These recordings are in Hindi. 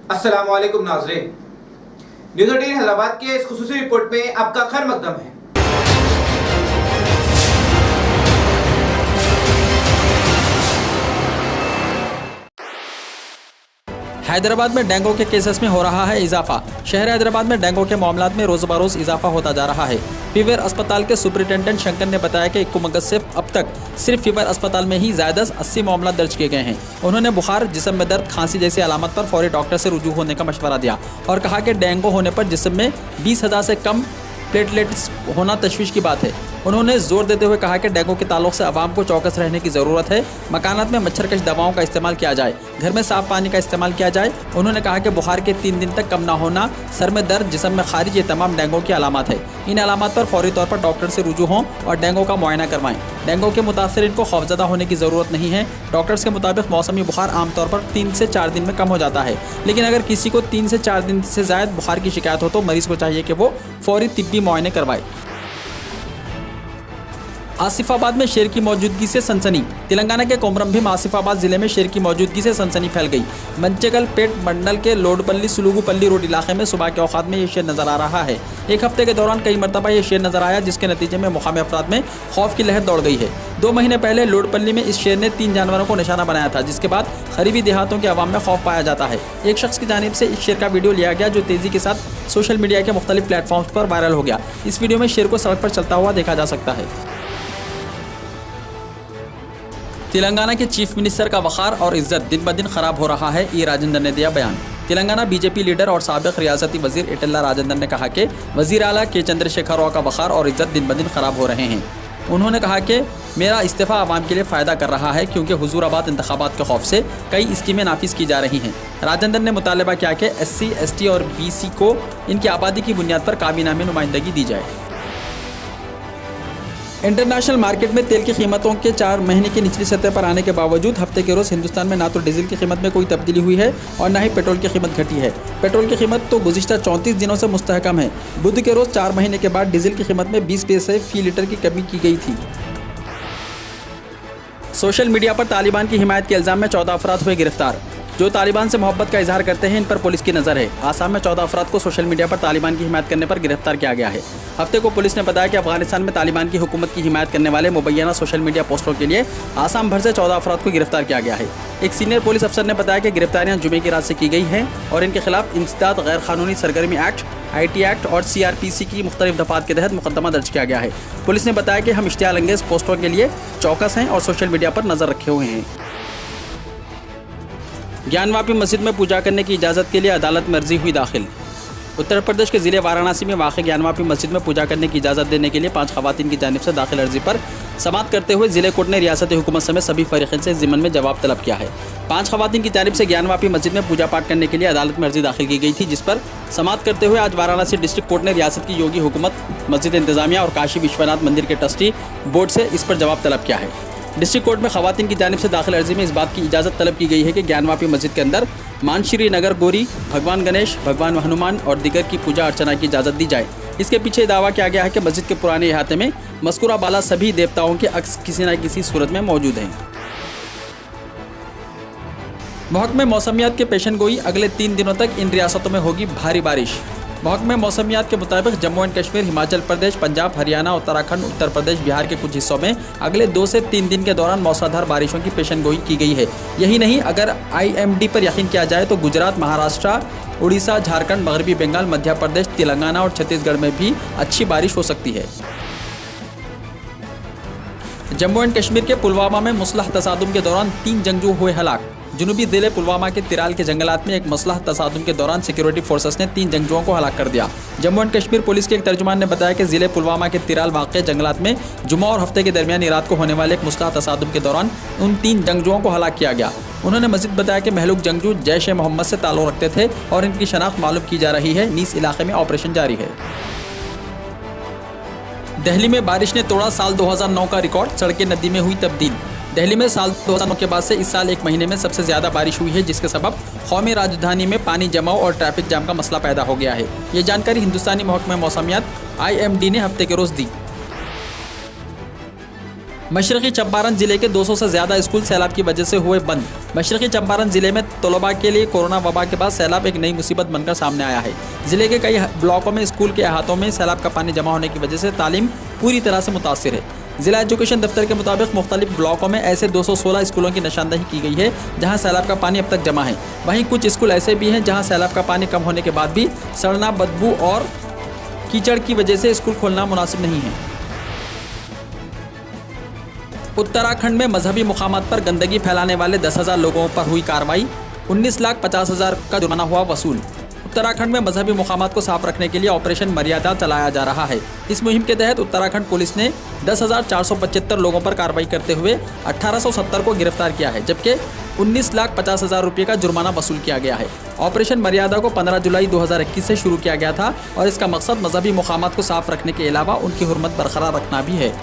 अस्सलाम वालेकुम नाज़रीन, न्यूज़ 18 हैदराबाद के इस खुसूसी रिपोर्ट में आपका खैर मकदम है। हैदराबाद में डेंगू के केसेस में हो रहा है इजाफा। शहर हैदराबाद में डेंगू के मामलात में रोज बरोज इजाफा होता जा रहा है। फीवर अस्पताल के सुपरिटेंडेंट शंकर ने बताया कि 21 अगस्त से अब तक सिर्फ फीवर अस्पताल में ही ज़्यादा 80 मामला दर्ज किए गए हैं। उन्होंने बुखार, जिस्म में दर्द, खांसी जैसी अलामत पर फौरी डॉक्टर से रुजू होने का मशवरा दिया और कहा कि डेंगू होने पर जिस्म में 20,000 से कम प्लेटलेट्स होना तशवीश की बात है। उन्होंने जोर देते हुए कहा कि डेंगू के ताल्लुक से आवाम को चौकस रहने की ज़रूरत है। मकानात में मच्छरकश दवाओं का इस्तेमाल किया जाए, घर में साफ पानी का इस्तेमाल किया जाए। उन्होंने कहा कि बुखार के 3 दिन तक कम ना होना, सर में दर्द, जिस्म में खारिज, ये तमाम डेंगू की अलामत है। इन अलामत पर फौरी तौर पर डॉक्टर से रुजू हों और डेंगू का मुआयना करवाएं। डेंगू के मुतासरीन को खौफजदा होने की ज़रूरत नहीं है। डॉक्टर्स के मुताबिक मौसमी बुखार आमतौर पर 3 से 4 दिन में कम हो जाता है, लेकिन अगर किसी को 3 से 4 दिन से ज़ायद बुखार की शिकायत हो तो मरीज़ को चाहिए कि वो फौरी तिब्बी मुआयने करवाए। आसिफाबाद में शेर की मौजूदगी से सनसनी। तेलंगाना के कोमरमभीम आसिफाबाद जिले में शेर की मौजूदगी से सनसनी फैल गई। मंचेगलपेट मंडल के लोडपल्ली सुलूगुपल्ली रोड इलाके में सुबह के औकात में ये शेर नजर आ रहा है। एक हफ्ते के दौरान कई मरतबा ये शेर नजर आया, जिसके नतीजे में मुकामी अफराद में खौफ की लहर दौड़ गई है। 2 महीने पहले लोडपल्ली में इस शेर ने 3 जानवरों को निशाना बनाया था, जिसके बाद करीबी देहातों के अवाम में खौफ पाया जाता है। एक शख्स की जानिब से इस शेर का वीडियो लिया गया, जो तेजी के साथ सोशल मीडिया के मुख्तलिफ प्लेटफॉर्म्स पर वायरल हो गया। इस वीडियो में शेर को सड़क पर चलता हुआ देखा जा सकता है। तेलंगाना के चीफ मिनिस्टर का वक़ार और इज्जत दिन ब दिन खराब हो रहा है, ई राजेंद्र ने दिया बयान। तेलंगाना बीजेपी लीडर और साबिक रियासती वजीर इटल्ला राजेंद्र ने कहा कि वजीर आला के चंद्रशेखर राव का वक़ार और इज्जत दिन ब दिन खराब हो रहे हैं। उन्होंने कहा कि मेरा इस्तीफ़ा आवाम के लिए फ़ायदा कर रहा है, क्योंकि हुजूराबाद इंतखाबात के खौफ से कई स्कीमें नाफिज की जा रही हैं। राजेंद्र ने मुतालबा किया कि SC, ST और BC को इनकी आबादी की बुनियाद पर काबीना में नुमाइंदगी दी जाए। इंटरनेशनल मार्केट में तेल की कीमतों के 4 महीने की निचली सतह पर आने के बावजूद हफ्ते के रोज़ हिंदुस्तान में ना तो डीजल की कीमत में कोई तब्दीली हुई है और ना ही पेट्रोल की कीमत घटी है। पेट्रोल की कीमत तो गुज़िश्ता 34 दिनों से मुस्तहकम है। बुध के रोज़ 4 महीने के बाद डीजल की कीमत में 20 पैसे फी लीटर की कमी की गई थी। सोशल मीडिया पर तालिबान की हिमायत के इल्ज़ाम में 14 अफराद हुए गिरफ्तार। जो तालिबान से मोहब्बत का इजहार करते हैं, इन पर पुलिस की नज़र है। आसाम में 14 अफराद को सोशल मीडिया पर तालिबान की हिमायत करने पर गिरफ्तार किया गया है। हफ्ते को पुलिस ने बताया कि अफगानिस्तान में तालिबान की हुकूमत की हिमायत करने वाले मुबैना सोशल मीडिया पोस्टरों के लिए आसाम भर से 14 अफराद को गिरफ्तार किया गया है। एक सीनियर पुलिस अफसर ने बताया कि गिरफ्तारियां जुमे की रात से की गई हैं और इनके खिलाफ इंसदाद गैर कानूनी सरगर्मी एक्ट, IT एक्ट और CRPC की मुख्तलिफ दफात के तहत मुकदमा दर्ज किया गया है। पुलिस ने बताया कि हम इश्तियाल अंगेज पोस्टरों के लिए चौकस हैं और सोशल मीडिया पर नज़र रखे हुए हैं। ज्ञानवापी मस्जिद में पूजा करने की इजाज़त के लिए अदालत में अर्जी हुई दाखिल। उत्तर प्रदेश के ज़िले वाराणसी में वाक़ ज्ञानवापी मस्जिद में पूजा करने की इजाज़त देने के लिए 5 ख़वातीन की जानिब से दाखिल अर्जी पर समाअत करते हुए ज़िले कोर्ट ने रियासती हुकूमत समेत सभी फ़रीक़ैन से ज़िम्मन में जवाब तलब किया है। 5 ख़वातीन की जानिब से ज्ञानवापी मस्जिद में पूजा पाठ करने के लिए अदालत में अर्जी दाखिल की गई थी, जिस पर समाअत करते हुए आज वाराणसी डिस्ट्रिक्ट कोर्ट ने रियासत की योगी हुकूमत, मस्जिद इंतज़ामिया और काशी विश्वनाथ मंदिर के ट्रस्टी बोर्ड से इस पर जवाब तलब किया है। डिस्ट्रिक्ट कोर्ट में ख़वातीन की जानिब से दाखिल अर्जी में इस बात की इजाज़त तलब की गई है कि ज्ञानवापी मस्जिद के अंदर मानश्री नगर गौरी, भगवान गणेश, भगवान हनुमान और दीगर की पूजा अर्चना की इजाज़त दी जाए। इसके पीछे दावा किया गया है कि मस्जिद के पुराने इहाते में मज़कूरा बाला सभी देवताओं के अक्स किसी न किसी सूरत में मौजूद हैं। महकमे मौसमियात के पेशन गोई, अगले 3 दिनों तक इन रियासतों में होगी भारी बारिश। महकमे मौसमियात के मुताबिक जम्मू एंड कश्मीर, हिमाचल प्रदेश, पंजाब, हरियाणा, उत्तराखंड, उत्तर प्रदेश, बिहार के कुछ हिस्सों में अगले 2 से 3 दिन के दौरान मौसलाधार बारिशों की पेशन गोई की गई है। यही नहीं, अगर IMD पर यकीन किया जाए तो गुजरात, महाराष्ट्र, उड़ीसा, झारखंड, मगरबी बंगाल, मध्य प्रदेश, तेलंगाना और छत्तीसगढ़ में भी अच्छी बारिश हो सकती है। जम्मू एंड कश्मीर के पुलवामा में मुसलह तसादुम के दौरान 3 जंगजू हुए हलाक। जुनूबी ज़िले पुलवामा के तिराल के जंगलात में एक मुसलह तसादुम के दौरान सिक्योरिटी फोर्सेस ने 3 जंगजुओं को हलाक कर दिया। जम्मू एंड कश्मीर पुलिस के एक तर्जुमान ने बताया कि ज़िले पुलवामा के तिराल वाक़े जंगलात में जुमा और हफ्ते के दरमियान रात को होने वाले एक मुसलह तसादुम के दौरान उन 3 जंगजुओं को हलाक किया गया। उन्होंने मज़ीद बताया कि महलूक जंगजू जैश ए मोहम्मद से ताल्लुक़ रखते थे और इनकी शनाख्त मालूम की जा रही है। नीस इलाके में ऑपरेशन जारी है। दिल्ली में बारिश ने तोड़ा साल 2009 का रिकॉर्ड, सड़कें नदी में हुई तब्दील। दिल्ली में साल 2009 के बाद से इस साल एक महीने में सबसे ज़्यादा बारिश हुई है, जिसके सबब कौमी राजधानी में पानी जमाव और ट्रैफिक जाम का मसला पैदा हो गया है। ये जानकारी हिंदुस्तानी महकमा मौसमियात IMD ने हफ्ते के रोज़ दी। मशरक़ी चंपारण जिले के 200 से ज़्यादा स्कूल सैलाब की वजह से हुए बंद। मशरक़ी चंपारण जिले में तलबा के लिए कोरोना वबा के बाद सैलाब एक नई मुसीबत बनकर सामने आया है। जिले के कई ब्लॉकों में स्कूल के अहातों में सैलाब का पानी जमा होने की वजह से तालीम पूरी तरह से मुतासिर है। जिला एजुकेशन दफ्तर के मुताबिक मुख्तलिफ ब्लॉकों में ऐसे 216 स्कूलों की निशानदही की गई है जहां सैलाब का पानी अब तक जमा है। वहीं कुछ स्कूल ऐसे भी हैं जहां सैलाब का पानी कम होने के बाद भी सड़ना, बदबू और कीचड़ की वजह से स्कूल खोलना मुनासिब नहीं है। उत्तराखंड में मजहबी मुकामात पर गंदगी फैलाने वाले 10,000 लोगों पर हुई कार्रवाई। 19,50,000 का जुर्माना हुआ वसूल। उत्तराखंड में मजहबी मुकामात को साफ रखने के लिए ऑपरेशन मर्यादा चलाया जा रहा है। इस मुहिम के तहत उत्तराखंड पुलिस ने 10,475 लोगों पर कार्रवाई करते हुए 1870 को गिरफ्तार किया है, जबकि 19,50,000 रुपये का जुर्माना वसूल किया गया है। ऑपरेशन मर्यादा को 15 जुलाई 2021 से शुरू किया गया था और इसका मकसद मजहबी मुकामात को साफ रखने के अलावा उनकी हुर्मत बरकरार रखना भी है।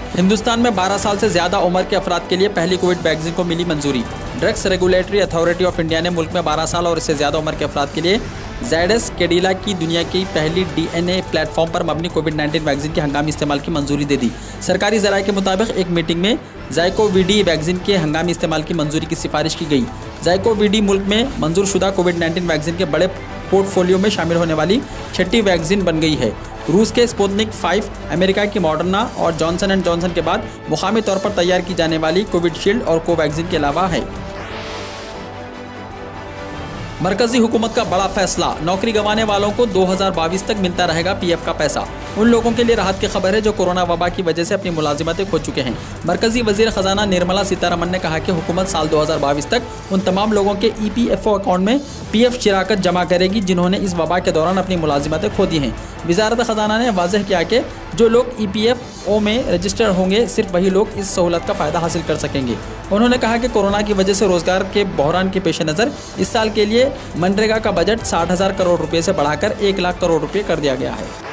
हिंदुस्तान में 12 साल से ज़्यादा उम्र के अफराद के लिए पहली कोविड वैक्सीन को मिली मंजूरी। Drugs regulatory authority of India ने मुल्क में 12 साल और इससे ज़्यादा उम्र के अफराद के लिए ज़ायडस कैडिला की दुनिया की पहली DNA प्लेटफॉर्म पर मबनी कोविड-19 वैक्सीन के हंगामी इस्तेमाल की मंजूरी दे दी। सरकारी ज़राए के मुताबिक एक मीटिंग में ज़ायकोविडी वैक्सीन के हंगामी इस्तेमाल की मंजूरी की सिफारिश की गई। ज़ायकोविडी मुल्क में मंजूर शुदा कोविड-19 वैक्सीन के बड़े पोर्टफोलियो में शामिल होने वाली छठी वैक्सीन बन गई है। रूस के स्पुतनिक 5, अमेरिका की मॉडर्ना और जॉनसन एंड जॉनसन के बाद मुकामी तौर पर तैयार की जाने वाली कोविशील्ड और कोवैक्सीन के अलावा है। मरकजी हुकूमत का बड़ा फैसला, नौकरी गंवाने वालों को 2022 तक मिलता रहेगा पीएफ का पैसा। उन लोगों के लिए राहत की खबर है जो कोरोना वबा की वजह से अपनी मुलाजिमतें खो चुके हैं। मरकजी वजीर खजाना निर्मला सीतारमन ने कहा कि हुकूमत साल 2022 तक उन तमाम लोगों के EPFO अकाउंट में पीएफ शिराकत जमा करेगी जिन्होंने इस वबा के दौरान अपनी मुलाजिमतें खो दी हैं। वजारत खजाना ने वाज़ेह किया कि जो लोग EPFO में रजिस्टर होंगे सिर्फ वही लोग इस सहूलत का फ़ायदा हासिल कर सकेंगे। उन्होंने कहा कि कोरोना की वजह से रोज़गार के बहरान के पेश नज़र इस साल के लिए मनरेगा का बजट 60,000 करोड़ रुपये से बढ़ाकर 1 लाख करोड़ रुपये कर दिया गया है।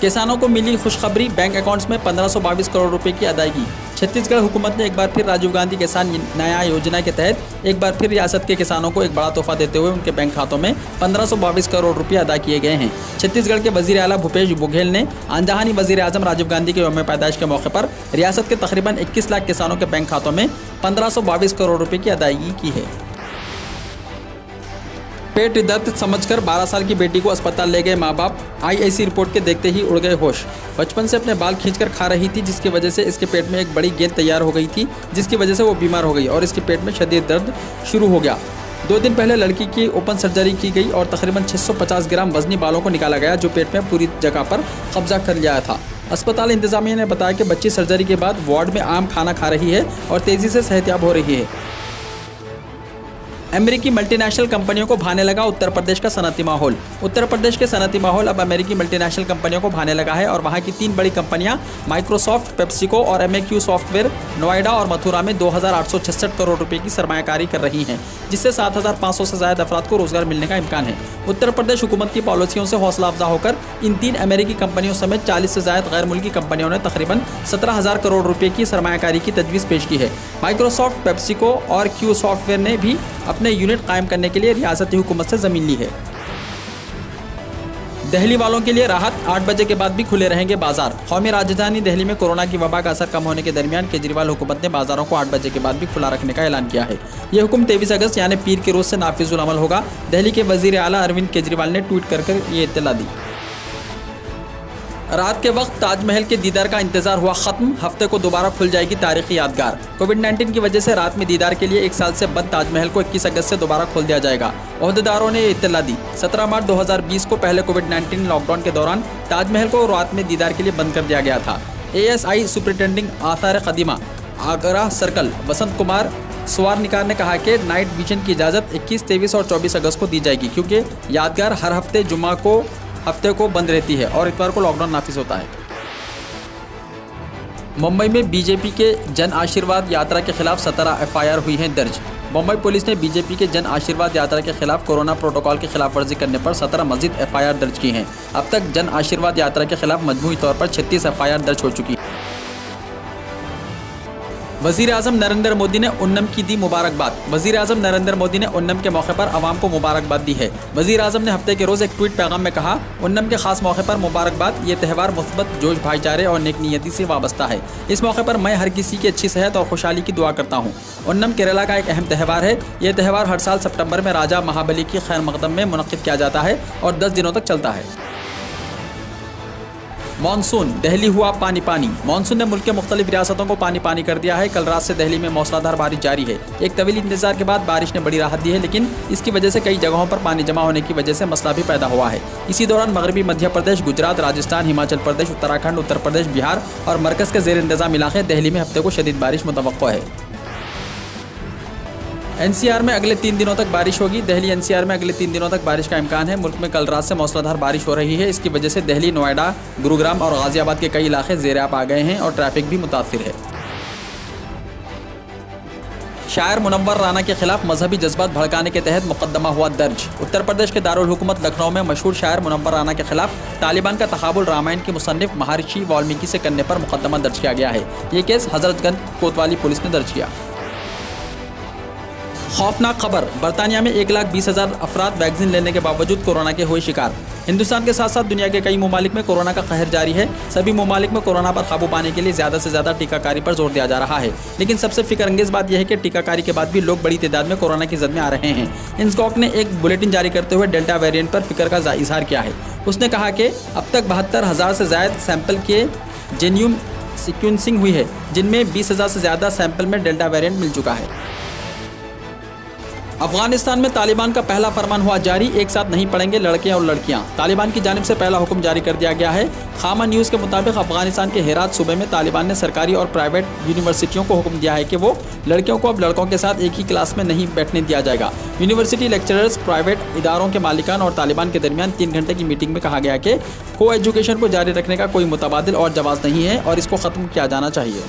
किसानों को मिली खुशखबरी, बैंक अकाउंट्स में 1522 करोड़ रुपए की अदायगी। छत्तीसगढ़ हुकूमत ने एक बार फिर राजीव गांधी किसान न्याय योजना के तहत एक बार फिर रियासत के किसानों को एक बड़ा तोहफा देते हुए उनके बैंक खातों में 1522 करोड़ रुपये अदा किए गए हैं। छत्तीसगढ़ के वजीर आला भूपेश बघेल ने आंजहानी वजीर आजम राजीव गांधी के यौम पैदाइश के मौके पर रियासत के तकरीबन 21 लाख किसानों के बैंक खातों में 1522 करोड़ रुपये की अदायगी की है। पेट दर्द समझकर 12 साल की बेटी को अस्पताल ले गए माँ बाप। IIC रिपोर्ट के देखते ही उड़ गए होश। बचपन से अपने बाल खींचकर खा रही थी जिसकी वजह से इसके पेट में एक बड़ी गेंद तैयार हो गई थी जिसकी वजह से वो बीमार हो गई और इसके पेट में शदीद दर्द शुरू हो गया। 2 दिन पहले लड़की की ओपन सर्जरी की गई और तकरीबन 650 ग्राम वजनी बालों को निकाला गया जो पेट में पूरी जगह पर कब्जा कर लिया था। अस्पताल इंतजामिया ने बताया कि बच्ची सर्जरी के बाद वार्ड में आम खाना खा रही है और तेज़ी से सेहतयाब हो रही है। अमेरिकी मल्टीनेशनल कंपनियों को भाने लगा उत्तर प्रदेश का सनती माहौल। उत्तर प्रदेश के सनती माहौल अब अमेरिकी मल्टीनेशनल कंपनियों को भाने लगा है और वहां की 3 बड़ी कंपनियां माइक्रोसॉफ्ट, पेप्सिको और MAQ सॉफ्टवेयर नोएडा और मथुरा में 2,866 करोड़ रुपए की सरमायाकारी कर रही हैं, जिससे 7,500 से ज़्यादा अफराद को रोजगार मिलने का इम्कान है। उत्तर प्रदेश हुकूमत की पॉलिसियों से हौसला अफजा होकर इन 3 अमेरिकी कंपनियों समेत 40 से ज़्यादा गैर मुल्की कंपनियों ने तकरीबन 17,000 करोड़ रुपए की सरमायाकारी की तजवीज़ पेश की है। माइक्रोसॉफ्ट, पेप्सिको और Q सॉफ्टवेयर ने भी अपने यूनिट कायम करने के लिए रियासती हुकूमत से ज़मीन ली है। दिल्ली वालों के लिए राहत, 8 बजे के बाद भी खुले रहेंगे बाजार। कौमी राजधानी दिल्ली में कोरोना की वबा का असर कम होने के दरमियान केजरीवाल हुकूमत ने बाजारों को 8 बजे के बाद भी खुला रखने का ऐलान किया है। यह हुक्म 23 अगस्त यानी पीर के रोज़ से नाफिजुल अमल होगा। दिल्ली के वजीर आला अरविंद केजरीवाल ने ट्वीट कर ये इत्तला दी। रात के वक्त ताजमहल के दीदार का इंतजार हुआ खत्म। हफ्ते को दोबारा खुल जाएगी तारीखी यादगार। कोविड-19 की वजह से रात में दीदार के लिए 1 साल से बंद ताजमहल को 21 अगस्त से दोबारा खोल दिया जाएगा। ओहदेदारों ने इत्तला दी। 17 मार्च 2020 को पहले कोविड-19 लॉकडाउन के दौरान ताजमहल को रात में दीदार के लिए बंद कर दिया गया था। ASI सुपरिटेंडिंग आसार कदीमा आगरा सर्कल वसंत कुमार स्वारनिकार ने कहा कि नाइट विजन की इजाज़त 21, 23 और 24 अगस्त को दी जाएगी क्योंकि यादगार हर हफ्ते जुम्मा को हफ्ते को बंद रहती है और इतवार को लॉकडाउन नाफिज होता है। मुंबई में बीजेपी के जन आशीर्वाद यात्रा के खिलाफ 17 FIR हुई हैं दर्ज। मुंबई पुलिस ने बीजेपी के जन आशीर्वाद यात्रा के खिलाफ कोरोना प्रोटोकॉल की खिलाफ वर्जी करने पर 17 मजीद FIR दर्ज की हैं। अब तक जन आशीर्वाद यात्रा के खिलाफ मजमूई तौर पर 36 FIR दर्ज हो चुकी है। वजीर आजम नरेंद्र मोदी ने ओणम की दी मुबारकबाद। वजीर आजम नरेंद्र मोदी ने ओणम के मौके पर आवाम को मुबारकबाद दी है। वजीर आजम ने हफ्ते के रोज एक ट्वीट पैगाम में कहा, ओणम के खास मौके पर मुबारकबाद। ये त्यौहार मुस्बत जोश, भाईचारे और नेक नियति से वाबस्ता है। इस मौके पर मैं हर किसी की अच्छी सेहत और खुशहाली की दुआ करता हूँ। ओणम केरला का एक अहम त्यौहार है। यह त्यौहार हर साल सितंबर में राजा महाबली की खैर मकदम में मुनक्किद किया जाता है और 10 दिनों तक चलता है। मानसून, दिल्ली हुआ पानी पानी। मानसून ने मुल्क के मुख्तलिफ रियासतों को पानी पानी कर दिया है। कल रात से दिल्ली में मूसलाधार बारिश जारी है। एक तवील इंतजार के बाद बारिश ने बड़ी राहत दी है, लेकिन इसकी वजह से कई जगहों पर पानी जमा होने की वजह से मसला भी पैदा हुआ है। इसी दौरान मगरबी मध्य प्रदेश, गुजरात, राजस्थान, हिमाचल प्रदेश, उत्तराखंड, उत्तर प्रदेश, बिहार और मरकज के जेर इंतजाम इलाके दिल्ली में हफ्ते को शदीद बारिश मुतवक्को है। एनसीआर में अगले 3 दिनों तक बारिश होगी। दिल्ली एनसीआर में अगले 3 दिनों तक बारिश का इम्कान है। मुल्क में कल रात से मूसलाधार बारिश हो रही है। इसकी वजह से दिल्ली, नोएडा, गुरुग्राम और गाजियाबाद के कई इलाके ज़ेर-ए-आब आ गए हैं और ट्रैफिक भी मुतासिर है। शायर मुनव्वर राना के खिलाफ मजहबी जज्बात भड़काने के तहत मुकदमा हुआ दर्ज। उत्तर प्रदेश के दारुल हुकूमत लखनऊ में मशहूर शायर मुनव्वर राना के खिलाफ तालिबान का तकाबुल रामायण की मुसन्निफ महर्षि वाल्मीकि से करने पर मुकदमा दर्ज किया गया है। ये केस हजरतगंज कोतवाली पुलिस ने दर्ज किया। खौफनाक खबर, बरतानिया में 1,20,000 अफराद वैक्सीन लेने के बावजूद कोरोना के हुए शिकार। हिंदुस्तान के साथ साथ दुनिया के कई ममालिक में कोरोना का कहर जारी है। सभी ममालिक में कोरोना पर काबू पाने के लिए ज़्यादा से ज़्यादा टीकाकारी पर जोर दिया जा रहा है, लेकिन सबसे फिक्रअंगेज बात यह है कि टीकाकारी के बाद भी लोग बड़ी तादाद में कोरोना की जद में आ रहे हैं। इंस्कॉक ने एक बुलेटिन जारी करते हुए डेल्टा वेरिएंट पर फिक्र का इजहार किया है। उसने कहा कि अब तक 72,000 से ज़्यादा सैंपल के जेन्यूम सीक्वेंसिंग हुई है, जिनमें 20,000 से ज़्यादा सैंपल में डेल्टा वेरिएंट मिल चुका है। अफगानिस्तान में तालिबान का पहला फरमान हुआ जारी, एक साथ नहीं पढ़ेंगे लड़के और लड़कियां। तालिबान की जानिब से पहला हुक्म जारी कर दिया गया है। खामा न्यूज़ के मुताबिक अफगानिस्तान के हेरात सूबे में तालिबान ने सरकारी और प्राइवेट यूनिवर्सिटियों को हुक्म दिया है कि वो लड़कियों को अब लड़कों के साथ एक ही क्लास में नहीं बैठने दिया जाएगा। यूनिवर्सिटी लेक्चरर्स, प्राइवेट इदारों के मालिकान और तालिबान के दरमियान 3 घंटे की मीटिंग में कहा गया कि को एजुकेशन को जारी रखने का कोई मुतबादिल और जवाब नहीं है और इसको ख़त्म किया जाना चाहिए।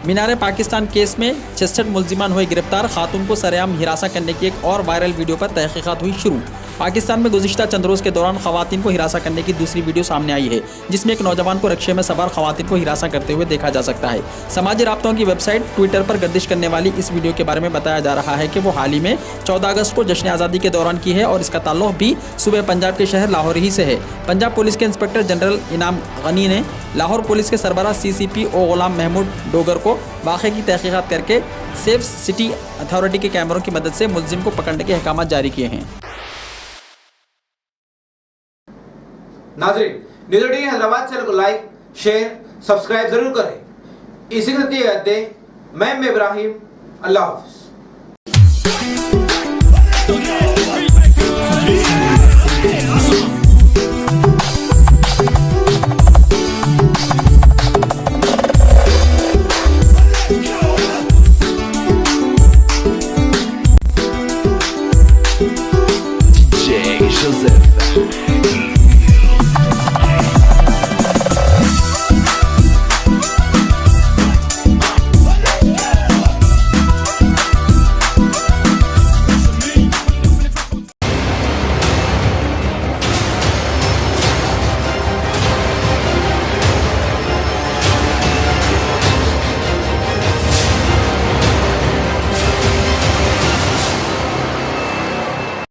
मीनार पाकिस्तान केस में 66 मुल्जिमान हुए गिरफ्तार। खातून को सरेआम हिरासा करने की एक और वायरल वीडियो पर तहकीकात हुई शुरू। पाकिस्तान में गुज़िश्ता चंद रोज़ के दौरान खवातीन को हिरासा करने की दूसरी वीडियो सामने आई है, जिसमें एक नौजवान को रिक्शे में सवार खवातीन को हिरासा करते हुए देखा जा सकता है। समाजी राब्तों की वेबसाइट ट्विटर पर गर्दिश करने वाली इस वीडियो के बारे में बताया जा रहा है कि वो हाल ही में 14 अगस्त को जश्न आज़ादी के दौरान की है और इसका ताल्लुक भी सूबे पंजाब के शहर लाहौर ही से है। पंजाब पुलिस के इंस्पेक्टर जनरल इनाम गनी ने लाहौर पुलिस के सरबराह CCPO गुलाम महमूद डोगर को वाक़े की तहकीकात करके सेफ सिटी अथॉरिटी के कैमरों की मदद से मुलजिम को पकड़ने के अहकाम जारी किए हैं। नाज़रीन, न्यूज़ 18 हैदराबाद चैनल को लाइक, शेयर, सब्सक्राइब जरूर करें। इसी के साथ ये कहते हैं, मैं इब्राहिम, अल्लाह हाफ़िज़।